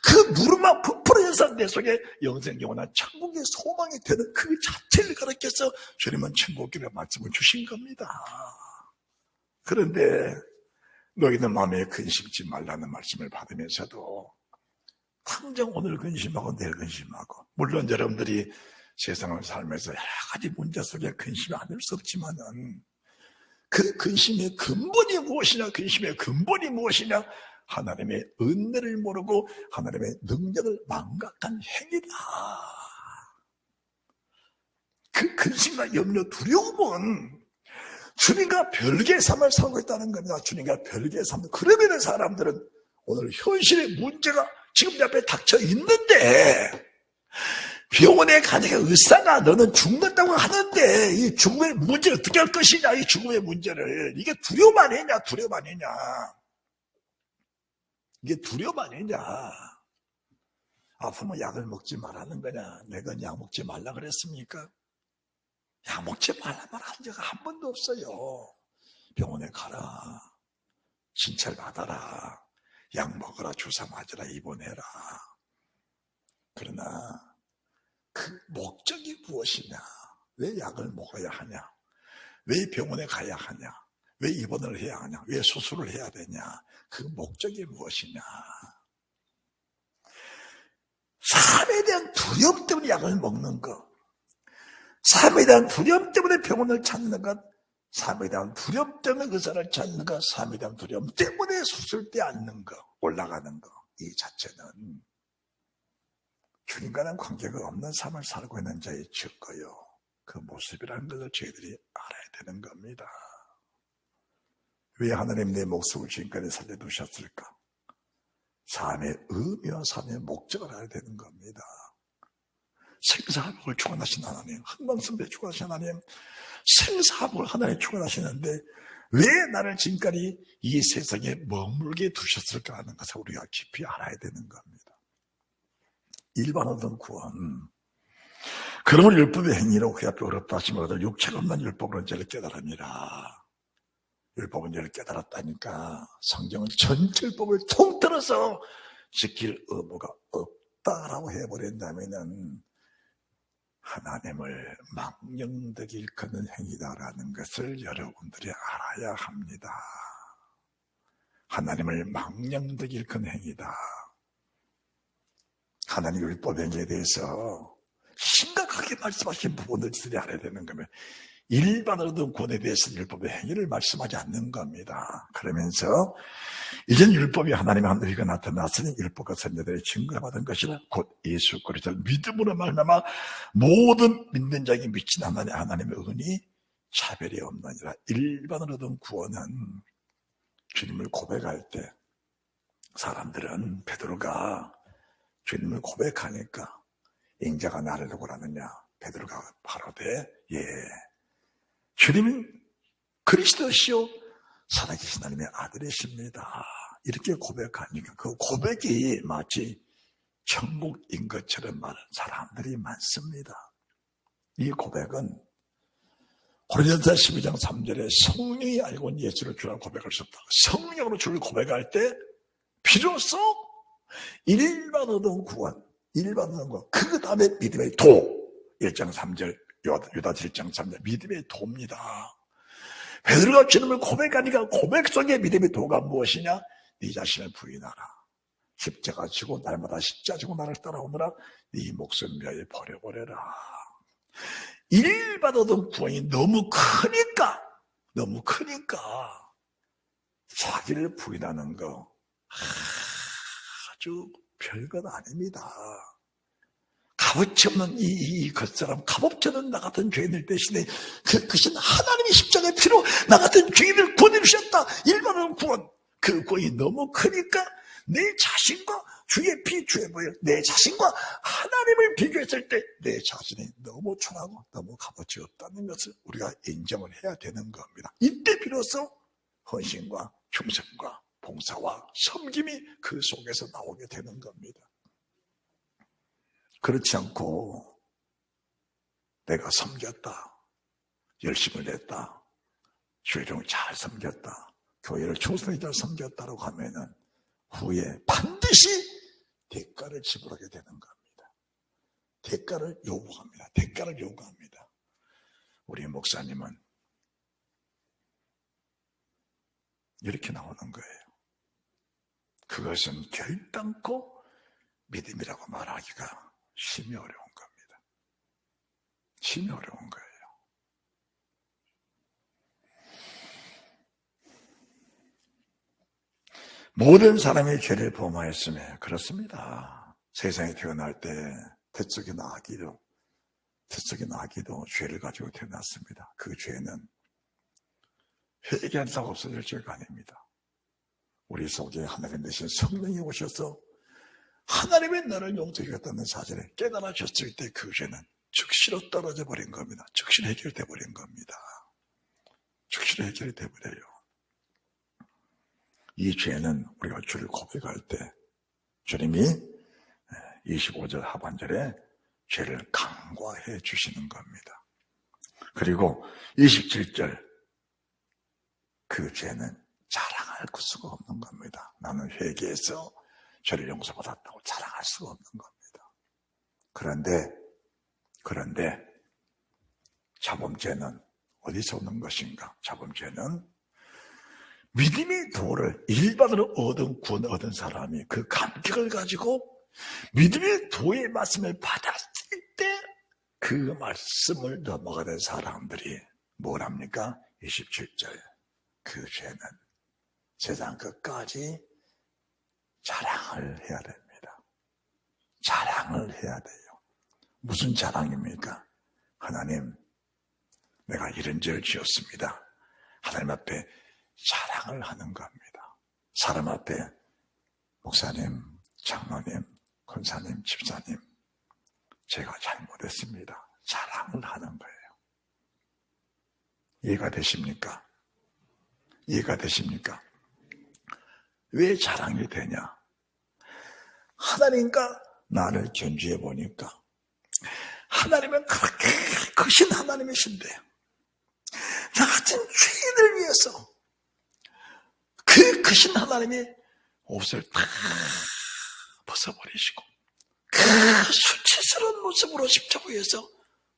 그 누룩만 부풀어져서 내 속에 영생 영원한 천국의 소망이 되는 그 자체를 가르쳐서 주님은 천국길의 말씀을 주신 겁니다. 그런데 너희는 마음에 근심지 말라는 말씀을 받으면서도 당장 오늘 근심하고 내일 근심하고 물론 여러분들이 세상을 살면서 여러 가지 문제 속에 근심이 안 될 수 없지만은 그 근심의 근본이 무엇이냐? 근심의 근본이 무엇이냐? 하나님의 은혜를 모르고 하나님의 능력을 망각한 행위다. 그 근심과 염려, 두려움은 주님과 별개의 삶을 살고 있다는 겁니다. 주님과 별개의 삶. 그러면 사람들은 오늘 현실의 문제가 지금 내 앞에 닥쳐 있는데 병원에 가니까 의사가 너는 죽는다고 하는데 이 죽음의 문제를 어떻게 할 것이냐, 이 죽음의 문제를. 이게 두려움 아니냐, 두려움 아니냐. 이게 두려움 아니냐. 아프면 약을 먹지 말라는 거냐. 내가 약 먹지 말라 그랬습니까? 약 먹지 말라 말한 적 한 번도 없어요. 병원에 가라. 진찰 받아라. 약 먹어라. 주사 맞으라. 입원해라. 그러나 그 목적이 무엇이냐? 왜 약을 먹어야 하냐? 왜 병원에 가야 하냐? 왜 입원을 해야 하냐? 왜 수술을 해야 되냐? 그 목적이 무엇이냐? 삶에 대한 두려움 때문에 약을 먹는 것, 삶에 대한 두려움 때문에 병원을 찾는 것, 삶에 대한 두려움 때문에 의사를 찾는 것, 삶에 대한 두려움 때문에 수술대 앉는 것, 올라가는 것, 이 자체는 주님과는 관계가 없는 삶을 살고 있는 자의 증거요. 그 모습이라는 것을 저희들이 알아야 되는 겁니다. 왜 하나님 내 목숨을 지금까지 살려두셨을까? 삶의 의미와 삶의 목적을 알아야 되는 겁니다. 생사화복을 주관하신 하나님, 흥망성쇠 주관하신 하나님, 생사화복을 하나님 주관하시는데 왜 나를 지금까지 이 세상에 머물게 두셨을까 하는 것을 우리가 깊이 알아야 되는 겁니다. 일반화된 구원, 그러면 율법의 행위로 그 앞에 어렵다 하시면 그들 육체가 없는 율법으로 죄를 깨달으니라. 율법은 죄를 깨달았다니까 성경은 전체 율법을 통틀어서 지킬 의무가 없다라고 해버린다면은 하나님을 망령되게 일컫는 행위다라는 것을 여러분들이 알아야 합니다. 하나님을 망령되게 일컫는 행위다. 하나님 율법 행위에 대해서 심각하게 말씀하신 부분들이 알아야 되는 거면 일반으로든 구원에 대해서는 율법의 행위를 말씀하지 않는 겁니다. 그러면서 이젠 율법이 하나님의 하늘이가 나타났으니 율법과 선자들의 증거를 받은 것이라 곧 예수 그리스도를 믿음으로 말미암아 모든 믿는 자에게 미친 하나님의 은이 차별이 없느니라. 일반으로든 구원은 주님을 고백할 때 사람들은 베드로가 주님을 고백하니까 인자가 나를 누구라느냐? 베드로가 바로되 예, 주님은 그리스도시요 살아계신 하나님의 아들이십니다. 이렇게 고백하니까 그 고백이 마치 천국인 것처럼 말하는 사람들이 많습니다. 이 고백은 고린도서 12장 3절에 성령이 알고 예수를 주라고 고백할 수 없다. 성령으로 주를 고백할 때 비로소 일반어동 구원, 그 다음에 믿음의 도 1장 3절 유다서 1장 3절 믿음의 도입니다. 베드로가 주님을 고백하니까 고백 속에 믿음의 도가 무엇이냐? 네 자신을 부인하라. 십자가 지고 날마다 십자가 지고 나를 따라오느라 네 목숨 멸에 버려버려라. 일반어동 구원이 너무 크니까 자기를 부인하는 거 아주 별것 아닙니다. 값어치 없는 이 겉사람, 값어치 없는 나 같은 죄인들 대신에 그것은 하나님의 십자가의 피로 나 같은 죄인을 구원해 주셨다. 일반어동 구원, 그 구원이 너무 크니까 내 자신과 주의 피, 주의 보혈, 내 자신과 하나님을 비교했을 때 내 자신이 너무 초라하고 너무 값어치 없다는 것을 우리가 인정을 해야 되는 겁니다. 이때 비로소 헌신과 충성과 봉사와 섬김이 그 속에서 나오게 되는 겁니다. 그렇지 않고 내가 섬겼다, 열심을 냈다, 주의를 잘 섬겼다, 교회를 충성히 잘 섬겼다고 하면은 후에 반드시 대가를 지불하게 되는 겁니다. 대가를 요구합니다. 우리 목사님은 이렇게 나오는 거예요. 그것은 결단코 믿음이라고 말하기가 심히 어려운 겁니다. 심히 어려운 거예요. 모든 사람이 죄를 범하였으며 그렇습니다. 세상에 태어날 때 뱃속에 나기도 죄를 가지고 태어났습니다. 그 죄는 회개한다고 없어질 죄가 아닙니다. 우리 속에 하나님 되신 성령이 오셔서 하나님의 너를 용서하겠다는 사실을 깨달아졌을 때 그 죄는 즉시로 떨어져 버린 겁니다. 즉시로 해결돼 버린 겁니다. 즉시로 해결이 돼버려요. 이 죄는 우리가 주를 고백할 때 주님이 25절 하반절에 죄를 간과해 주시는 겁니다. 그리고 27절 그 죄는 자랑할 수가 없는 겁니다. 나는 회개해서 죄를 용서받았다고 자랑할 수가 없는 겁니다. 그런데 자범죄는 어디서 오는 것인가? 자범죄는 믿음의 도를 일반으로 구원 얻은 사람이 그 감격을 가지고 믿음의 도의 말씀을 받았을 때 그 말씀을 넘어가는 사람들이 뭘 합니까? 27절 그 죄는 세상 끝까지 자랑을 해야 됩니다. 자랑을 해야 돼요. 무슨 자랑입니까? 하나님, 내가 이런 죄를 지었습니다. 하나님 앞에 자랑을 하는 겁니다. 사람 앞에 목사님, 장로님, 권사님, 집사님, 제가 잘못했습니다. 자랑을 하는 거예요. 이해가 되십니까? 이해가 되십니까? 왜 자랑이 되냐? 하나님과 나를 견주해 보니까 하나님은 그렇게 크신 하나님이신데 나 같은 죄인을 위해서 그 크신 하나님이 옷을 다 벗어버리시고 그 수치스러운 모습으로 십자가에서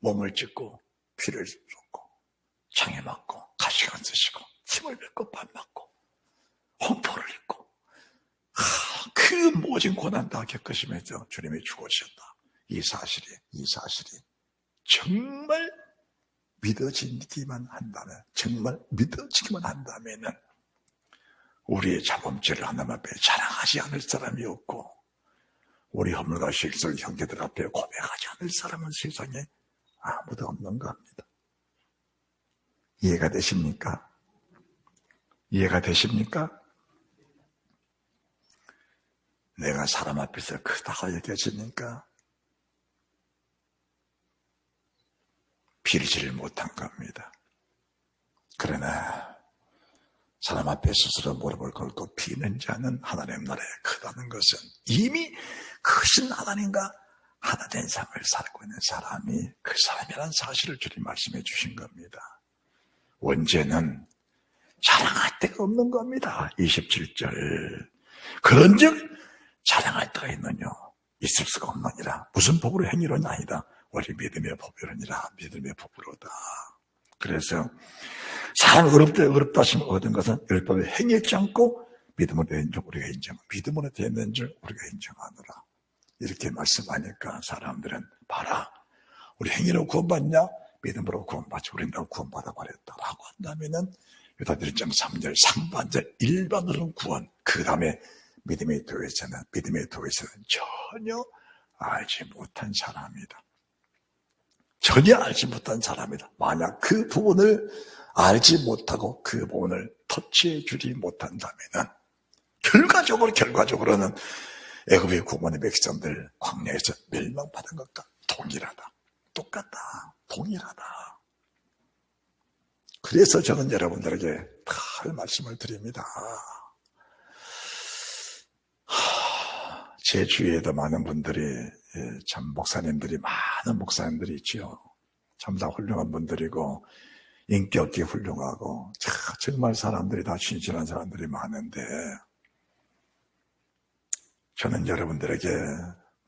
몸을 찢고 피를 쏟고 창에 맞고 가시관 쓰시고 침을 뱉고 밥 맞고 홍포를 입고 그 모진 고난 다 겪으시면서 주님이 죽으셨다. 이 사실이 정말 믿어지기만 한다면, 정말 믿어지기만 한다면은 우리의 자범죄를 하나님 앞에 자랑하지 않을 사람이 없고 우리 허물과 실수를 형제들 앞에 고백하지 않을 사람은 세상에 아무도 없는 겁니다. 이해가 되십니까? 이해가 되십니까? 내가 사람 앞에서 크다고 여겨지니까 비리지를 못한 겁니다. 그러나 사람 앞에 스스로 무릎을 꿇고 비는 자는 하나님 나라에 크다는 것은 이미 크신 하나님과 하나 된 삶을 살고 있는 사람이 그 사람이라는 사실을 주님 말씀해 주신 겁니다. 원죄는 자랑할 데가 없는 겁니다. 27절 그런즉 자랑할 데가 있느냐? 있을 수가 없느니라. 무슨 법으로 행위로는 아니다. 우리 믿음의 법이로니라. 믿음의 법으로다. 그래서 사람 어렵다 하시면 얻은 것은 율법에 행했지 않고 믿음으로 된 줄 우리가 믿음으로 된 줄 우리가 인정하노라. 이렇게 말씀하니까 사람들은 봐라. 우리 행위로 구원받냐? 믿음으로 구원받지. 우리는 다 구원받아 버렸다라고 한다면은 유다들 1장 3절 상반절 일반으로 구원. 그 다음에 믿음의 도에서는 전혀 알지 못한 사람이다. 전혀 알지 못한 사람이다. 만약 그 부분을 알지 못하고 그 부분을 터치해 주지 못한다면은 결과적으로는 애굽의 구원의 백성들 광야에서 멸망받은 것과 동일하다. 똑같다. 동일하다. 그래서 저는 여러분들에게 다 말씀을 드립니다. 제 주위에도 많은 분들이 참 많은 목사님들이 있지요. 참 다 훌륭한 분들이고 인격이 훌륭하고 정말 사람들이 다 신실한 사람들이 많은데 저는 여러분들에게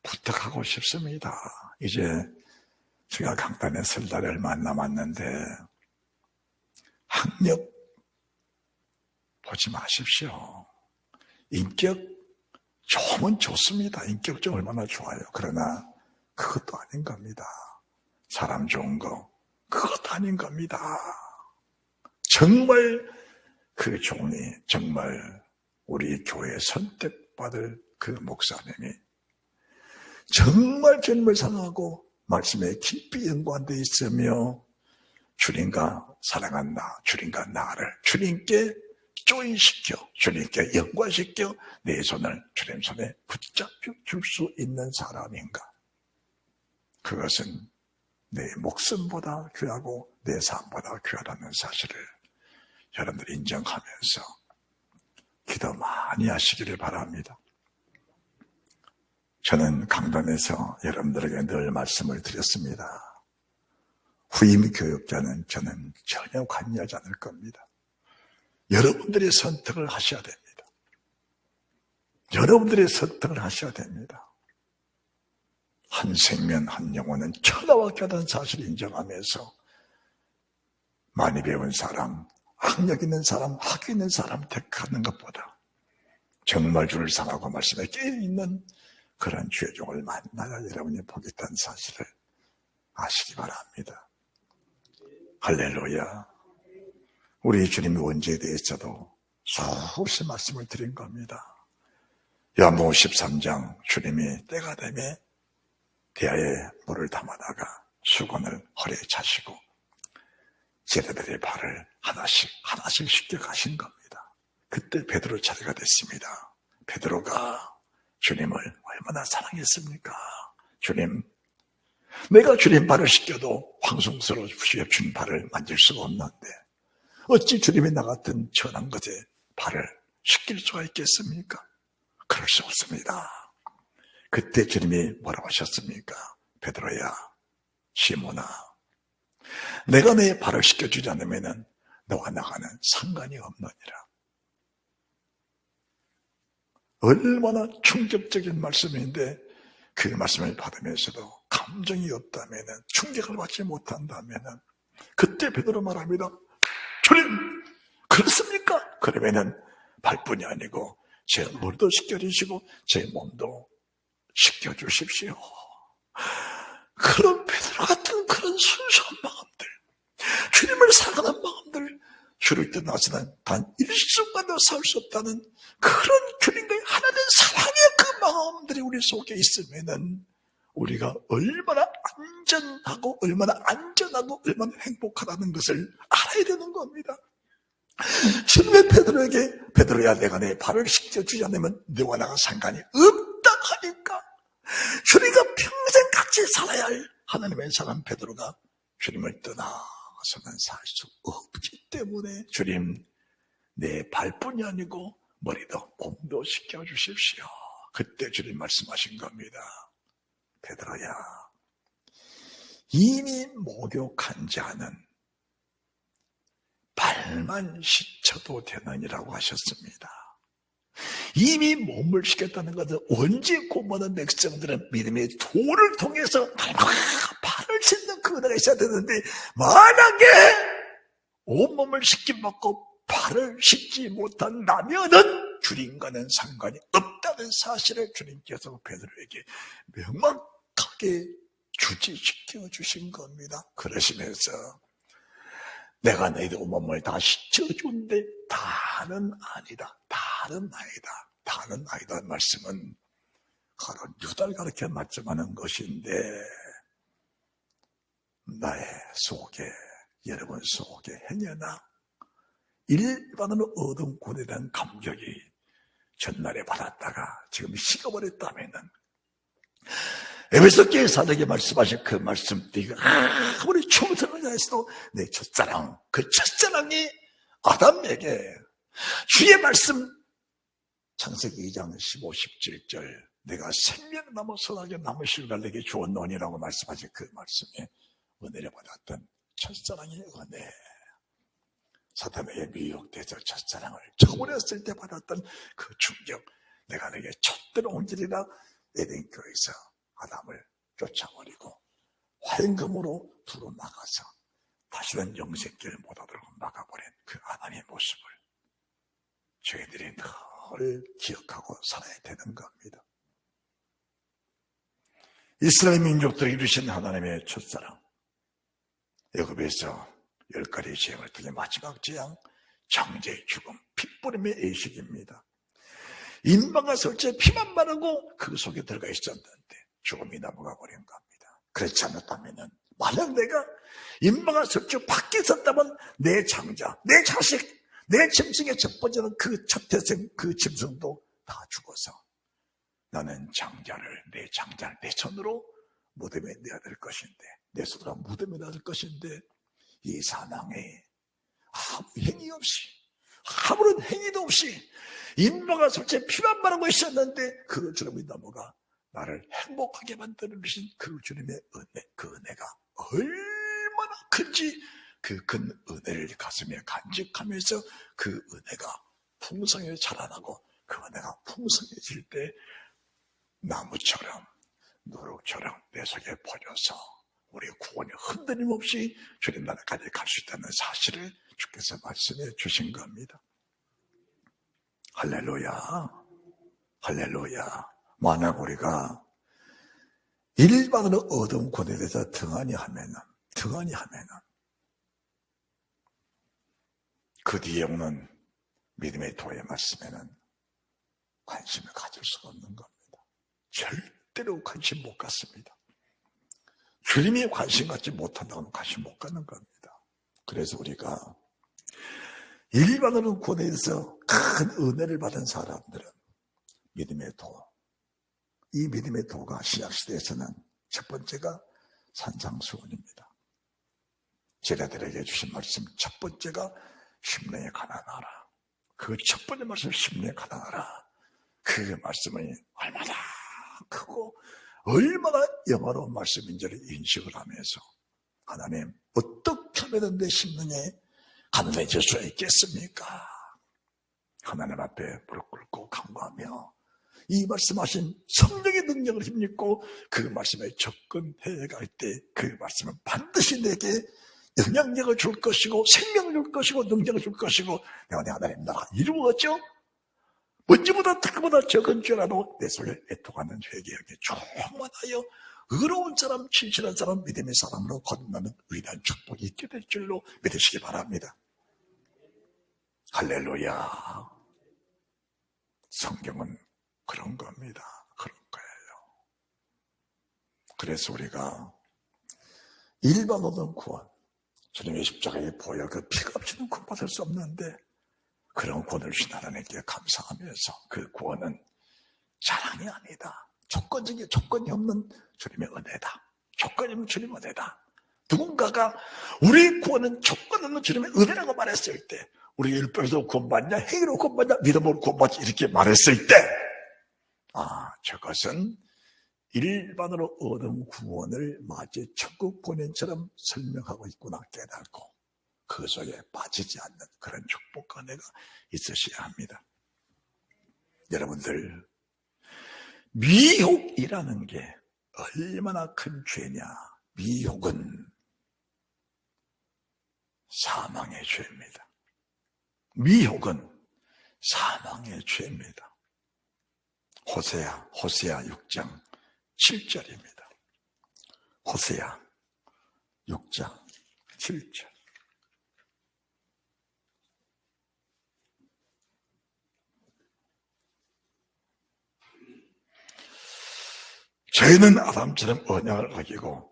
부탁하고 싶습니다. 이제 제가 강단에 설 달이 얼마 안 남았는데 학력 보지 마십시오. 인격 좋으면 좋습니다. 인격 좀 얼마나 좋아요. 그러나 그것도 아닌 겁니다. 사람 좋은 거 그것도 아닌 겁니다. 정말 그 종이 정말 우리 교회에 선택받을 그 목사님이 정말 주님을 사랑하고 말씀에 깊이 연관되어 있으며 주님과 사랑한 주님과 나를 주님께 조인시켜 주님께 연관시켜 내 손을 주님 손에 붙잡혀 줄 수 있는 사람인가? 그것은 내 목숨보다 귀하고 내 삶보다 귀하다는 사실을 여러분들 인정하면서 기도 많이 하시기를 바랍니다. 저는 강단에서 여러분들에게 늘 말씀을 드렸습니다. 후임 교육자는 저는 전혀 관여하지 않을 겁니다. 여러분들이 선택을 하셔야 됩니다. 여러분들이 선택을 하셔야 됩니다. 한 생명 한 영혼은 천하와 같다는 사실을 인정하면서 많이 배운 사람, 학력 있는 사람, 학 있는 사람 택하는 것보다 정말 주를 사랑하고 말씀에 깨어있는 그런 죄종을 만나야 여러분이 복이 있다는 사실을 아시기 바랍니다. 할렐루야. 우리 주님의 원죄에 대해서도 수없이 말씀을 드린 겁니다. 요한복음 13장 주님이 때가 되매 대야에 물을 담아다가 수건을 허리에 차시고 제자들의 발을 하나씩 씻겨 가신 겁니다. 그때 베드로 차례가 됐습니다. 베드로가 주님을 얼마나 사랑했습니까? 주님, 내가 주님 발을 씻겨도 황송스러워 주님 발을 만질 수가 없는데 어찌 주님이 나 같은 천한 것에 발을 씻길 수가 있겠습니까? 그럴 수 없습니다. 그때 주님이 뭐라고 하셨습니까? 베드로야, 시몬아, 내가 내 발을 씻겨주지 않으면 너와 나가는 상관이 없느니라. 얼마나 충격적인 말씀인데 그 말씀을 받으면서도 감정이 없다면, 충격을 받지 못한다면 그때 베드로 말합니다. 주님, 그렇습니까? 그러면은 발뿐이 아니고 제 머리도 씻겨주시고 제 몸도 씻겨주십시오. 그런 베드로 같은 그런 순수한 마음들, 주님을 사랑하는 마음들, 주를 떠나서는 단 일순간도 살 수 없다는 그런 주님과의 하나된 사랑의 그 마음들이 우리 속에 있으면은 우리가 얼마나 안전하고 얼마나 안전하고 얼마나 행복하다는 것을 알아야 되는 겁니다. 주님의 베드로에게 베드로야, 내가 내 발을 씻겨주지 않으면 너와 나가 상관이 없다 하니까 주님과 평생 같이 살아야 할 하나님의 사람 베드로가 주님을 떠나서는 살 수 없기 때문에 주님, 내 발뿐이 아니고 머리도 몸도 씻겨주십시오. 그때 주님 말씀하신 겁니다. 베드로야, 이미 목욕한 자는 발만 씻혀도 되느니라고 하셨습니다. 이미 몸을 씻겼다는 것은 언제 공부하는 백성들은 믿음의 도를 통해서 발을 씻는 그 은혜가 있어야 되는데 만약에 온몸을 씻김받고 발을 씻지 못한다면은 주님과는 상관이 없다는 사실을 주님께서 베드로에게 명확하게 주지시켜 주신 겁니다. 그러시면서 내가 너희들 온몸을 다 씻어준데 다는 아니다. 다는 아니다. 다는 아니다. 말씀은 바로 유다를 가르쳐 말씀하는 것인데 나의 속에, 여러분 속에 행여나 일반으로 얻은 고대한 감격이 전날에 받았다가 지금 식어버렸다면은 에베소 교회 사도에게 말씀하신 그 말씀들이 아무리 충성을 다해서도 내 첫사랑, 그 첫사랑이 아담에게 주의 말씀 창세기 2장 15, 17절 내가 생명 나무 선하게 나무 실과를 내게 주었노니라고 말씀하신 그 말씀에 은혜를 받았던 첫사랑의 은혜, 사탄에게 미혹돼서 첫사랑을 처음 어렸을 때 받았던 그 충격, 내가 내게 촛대로 옮기리라. 에덴교에서 아담을 쫓아버리고 화염금으로 두루 막아서 다시는 영생길을 못 하도록 막아버린 그 하나님의 모습을 저희들이 늘 기억하고 살아야 되는 겁니다. 이스라엘 민족들이 이루신 하나님의 첫사랑, 애굽에서 10가지 재앙을 통해 마지막 재앙, 장제의 죽음, 핏부림의 애식입니다. 인방과 설치에 피만 바르고 그 속에 들어가 있었는데 죽음이 넘어가 버린 겁니다. 그렇지 않았다면 만약 내가 인방과 설치 밖에 있었다면 내 장자, 내 자식, 내 짐승의 첫 번째는 그 첫 태생 그 짐승도 다 죽어서 나는 내 장자를 내 손으로 무덤에 내야 될 것인데, 내 손으로 무덤에 내야 될 것인데, 이 사망에 아무 행위 없이, 아무런 행위도 없이 인마가 솔직히 피만 마르고 있었는데 그 주님의 나무가 나를 행복하게 만들어주신 그 주님의 은혜, 그 은혜가 얼마나 큰지 그 큰 은혜를 가슴에 간직하면서 그 은혜가 풍성하게 자라나고 그 은혜가 풍성해질 때 나무처럼 누룩처럼 내 속에 퍼져서 우리 구원이 흔들림 없이 주님 나라까지 갈 수 있다는 사실을 주께서 말씀해 주신 겁니다. 할렐루야, 할렐루야. 만약 우리가 일반으로 얻은 권에 대해서 등한히 하면은 그 뒤에 오는 믿음의 도의 말씀에는 관심을 가질 수가 없는 겁니다. 절대로 관심 못 갖습니다. 주님이 관심 갖지 못한다고 하면 관심 못 갖는 겁니다. 그래서 우리가 일반으로 권에 대해서 큰 은혜를 받은 사람들은 믿음의 도, 이 믿음의 도가 신약시대에서는 첫 번째가 산상수훈입니다. 제자들에게 주신 말씀 첫 번째가 심령에 가난하라. 그 첫 번째 말씀 심령에 가난하라. 그 말씀이 얼마나 크고 얼마나 영화로운 말씀인지를 인식을 하면서 하나님 어떻게 하면 내 심령에 가난해질 수 있겠습니까? 하나님 앞에 무릎 꿇고 간구하며 이 말씀하신 성령의 능력을 힘입고 그 말씀에 접근해 갈 때 그 말씀은 반드시 내게 영향력을 줄 것이고 생명을 줄 것이고 능력을 줄 것이고 내가 내 하나님 나라 이루어져 먼지보다 특보다 적은 죄라도 내 속에 애통하는 회개에게 충만하여 의로운 사람, 진실한 사람, 믿음의 사람으로 거듭나는 의리한 축복이 있게 될 줄로 믿으시기 바랍니다. 할렐루야. 성경은 그런 겁니다. 그런 거예요. 그래서 우리가 일반 얻은 구원, 주님의 십자가에 보여 그 피가 없이는 구원받을 수 없는데 그런 구원을 주신 하나님께 감사하면서 그 구원은 자랑이 아니다. 조건이 없는 주님의 은혜다. 조건이 없는 주님의 은혜다. 누군가가 우리 구원은 조건 없는 주님의 은혜라고 말했을 때 우리 율법으로 구원받냐, 행위로 구원받냐, 믿음으로 구원받냐 이렇게 말했을 때 저것은 일반으로 얻은 구원을 마치 천국 본연처럼 설명하고 있구나 깨닫고 그 속에 빠지지 않는 그런 축복과 은혜가 있으셔야 합니다. 여러분들 미혹이라는 게 얼마나 큰 죄냐. 미혹은 사망의 죄입니다. 미혹은 사망의 죄입니다. 호세아 6장 7절입니다. 호세아 6장 7절. 저희는 아담처럼 언약을 어기고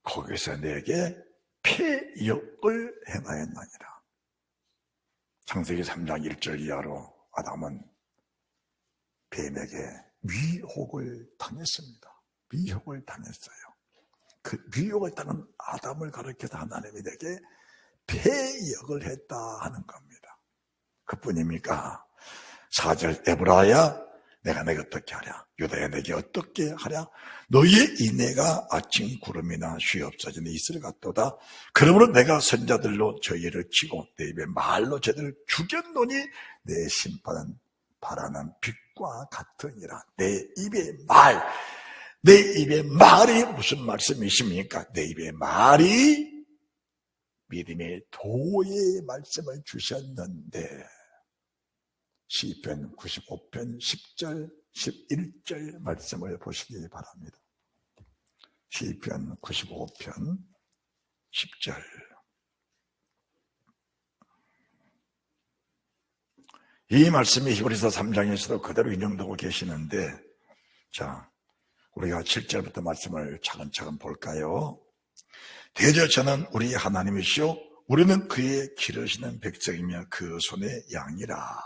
거기서 내게 패역을 행하였나니라. 창세기 3장 1절 이하로 아담은 뱀에게 미혹을 당했습니다. 미혹을 당했어요. 그 미혹을 당한 아담을 가리켜서 하나님이 내게 패역을 했다 하는 겁니다. 그뿐입니까? 4절 에브라야 내가 내게 어떻게 하랴? 유다야 내게 어떻게 하랴? 너희의 인애가 아침 구름이나 쉬 없어지는 이슬 같도다. 그러므로 내가 선자들로 저희를 치고 내 입에 말로 저희를 죽였노니 내 심판은 바라는 빛과 같으니라. 내 입의 말이 무슨 말씀이십니까? 내 입의 말이 믿음의 도의 말씀을 주셨는데 시편 95편 10절 11절 말씀을 보시기 바랍니다. 시편 95편 10절. 이 말씀이 히브리서 3장에서도 그대로 인용되고 계시는데, 자, 우리가 7절부터 말씀을 차근차근 볼까요? 대저 저는 우리 하나님이시오 우리는 그의 기르시는 백성이며 그 손의 양이라.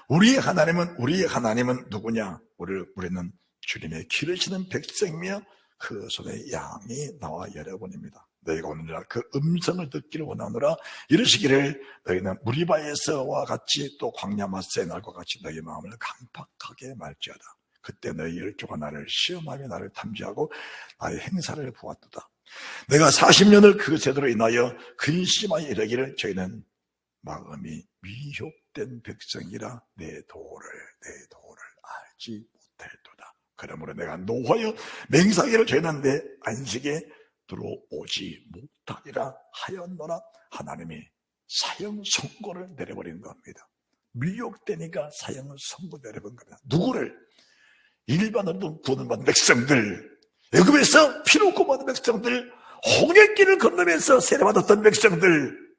우리의 하나님은 누구냐? 우리는 주님의 기르시는 백성이며 그 손의 양이 나와 여러분입니다. 너희가 오늘날 그 음성을 듣기를 원하노라. 이르시기를 너희는 무리바에서와 같이 또 광야 마스의 날과 같이 너희 마음을 강팍하게 말지어다. 그때 너희 열조가 나를 시험하며 나를 탐지하고 나의 행사를 보았도다. 내가 40년을 그 제도로 인하여 근심하여 이르기를 저희는 마음이 미혹된 백성이라 내 도를 알지 못할도다. 그러므로 내가 노하여 맹세하기를 저희는 내 안식에 들어오지 못하리라 하였노라. 하나님이 사형 선고를 내려버린 겁니다. 미혹되니까 사형을 선고 내려본 겁니다. 누구를? 일반으로 구원을 받은 백성들, 애굽에서 피놓고 받은 백성들, 홍해길을 건너면서 세례받았던 백성들,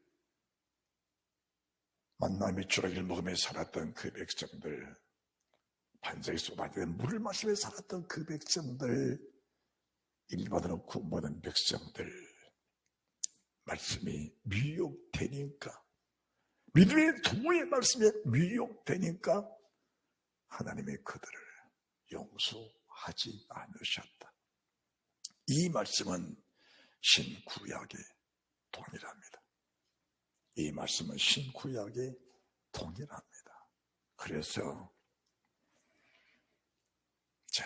만나의 주라기를 먹으며 살았던 그 백성들, 반석에 쏟아지는 물을 마시며 살았던 그 백성들, 일반으로 구원받은 백성들, 말씀이 미혹되니까, 믿음의 도의 말씀에 미혹되니까 하나님이 그들을 용서하지 않으셨다. 이 말씀은 신구약의 동일합니다. 이 말씀은 신구약의 동일합니다. 그래서 자,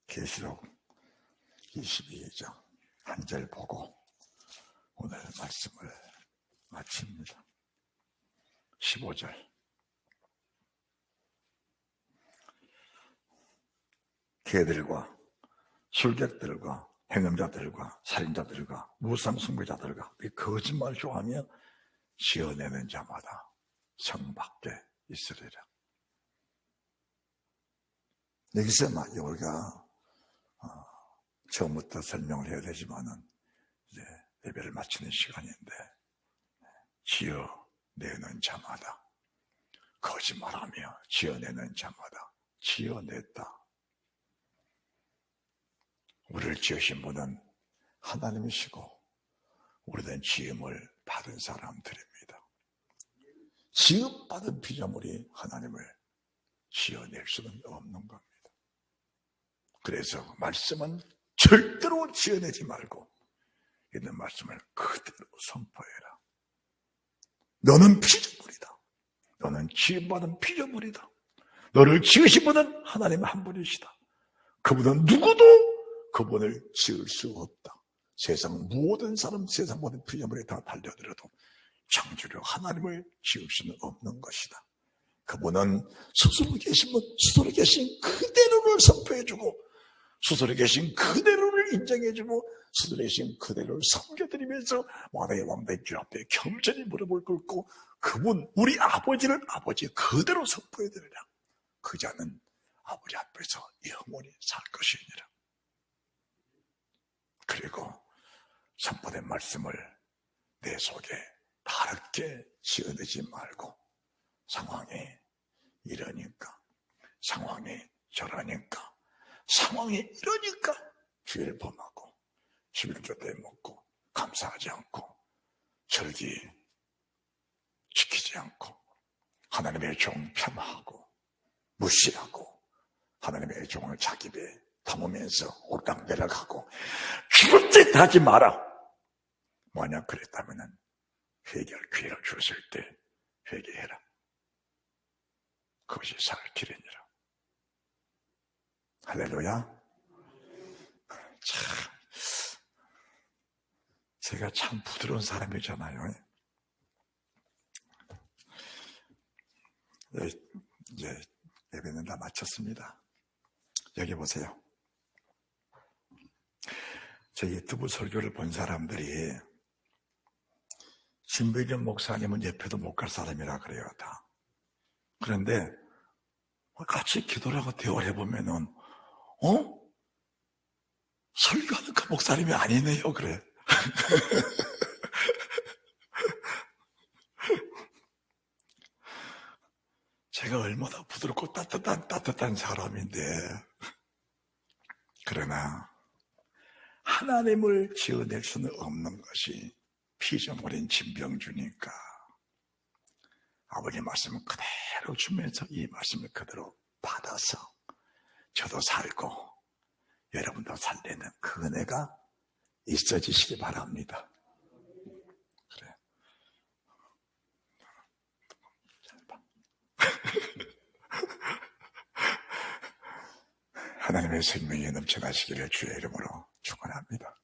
계시록 22장 한 절 보고 오늘 말씀을 마칩니다. 15절. 개들과 술객들과 행음자들과 살인자들과 무상승부자들과 거짓말 좋아하며 지어내는 자마다 성 밖에 있으리라. 여기서 우리가 처음부터 설명을 해야 되지만은 이제 예배를 마치는 시간인데, 지어내는 자마다, 거짓말하며 지어내는 자마다 지어냈다. 우리를 지으신 분은 하나님이시고 우리는 지음을 받은 사람들입니다. 지음받은 피조물이 하나님을 지어낼 수는 없는 겁니다. 그래서 말씀은 절대로 지어내지 말고 있는 말씀을 그대로 선포해라. 너는 피조물이다. 너는 지음받은 피조물이다. 너를 지으신 분은 하나님 한 분이시다. 그분은 누구도 그분을 지을 수 없다. 세상 모든 사람, 세상 모든 피조물에 다 달려들어도 창조주 하나님을 지을 수는 없는 것이다. 그분은 스스로 계신 분, 스스로 계신 그대로를 선포해주고, 스스로 계신 그대로를 인정해주고, 스스로 계신 그대로를 섬겨드리면서 왕의 왕된 주 앞에 겸손히 무릎을 꿇고 그분, 우리 아버지를 아버지 그대로 선포해드리라. 그 자는 아버지 앞에서 영원히 살 것이니라. 그리고 선포된 말씀을 내 속에 다르게 지어내지 말고, 상황이 이러니까, 상황이 저러니까, 상황이 이러니까 주의를 범하고 11조 때 먹고 감사하지 않고 절기 지키지 않고 하나님의 종 폄하하고 무시하고 하나님의 종을 자기 배에 담으면서 오르락 내려가고 죽을 듯 하지 마라. 만약 그랬다면 회개할 기회를 줬을 때 회개해라. 그것이 살 길이니라. 할렐루야. 참, 제가 참 부드러운 사람이잖아요. 이제 예배는 다 마쳤습니다. 여기 보세요. 제 유튜브 설교를 본 사람들이 신백연 목사님은 옆에도 못 갈 사람이라 그래요, 다. 그런데 같이 기도를 하고 대화를 해보면은 설교하는 그 목사님이 아니네요, 그래. 제가 얼마나 부드럽고 따뜻한 사람인데, 그러나 하나님을 지어낼 수는 없는 것이 피 좀 어린 진병주니까 아버지 말씀을 그대로 주면서 이 말씀을 그대로 받아서 저도 살고 여러분도 살리는 그 은혜가 있어지시기 바랍니다. 그래. 하나님의 생명이 넘쳐나시기를 주의 이름으로 축원합니다.